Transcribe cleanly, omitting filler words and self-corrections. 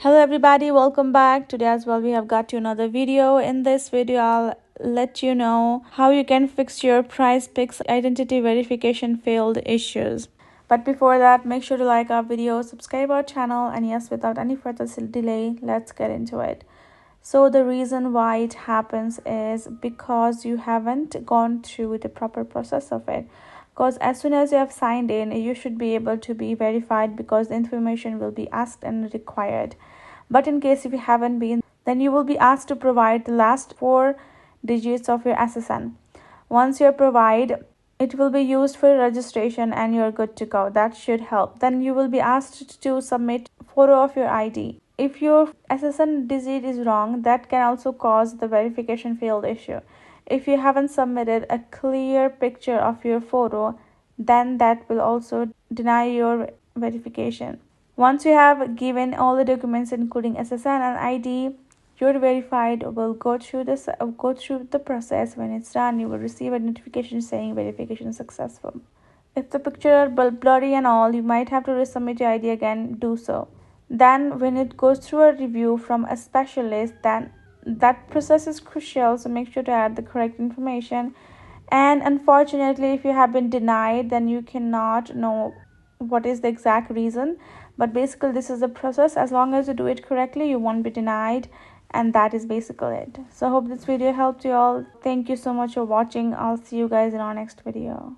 Hello everybody, welcome back. Today as well we have got you another video. In this video I'll let you know how you can fix your PrizePicks identity verification failed issues. But before that, make sure to like our video, subscribe our channel, and yes, without any further delay, let's get into it. So the reason why it happens is because you haven't gone through the proper process of it. Because as soon as you have signed in, you should be able to be verified because the information will be asked and required. But in case if you haven't been, then you will be asked to provide the last 4 digits of your SSN. Once you provide, it will be used for registration and you're good to go. That should help. Then you will be asked to submit photo of your ID. If your SSN digit is wrong, that can also cause the verification failed issue. If you haven't submitted a clear picture of your photo, then that will also deny your verification. Once you have given all the documents including SSN and ID, your verified will go through the process. When it's done, you will receive a notification saying verification successful. If the picture are blurry and all, you might have to resubmit your ID again. Do so. Then when it goes through a review from a specialist, then that process is crucial, so make sure to add the correct information. And unfortunately, if you have been denied, then you cannot know what is the exact reason. But basically this is the process. As long as you do it correctly, you won't be denied, and that is basically it. So I hope this video helped you all. Thank you so much for watching. I'll see you guys in our next video.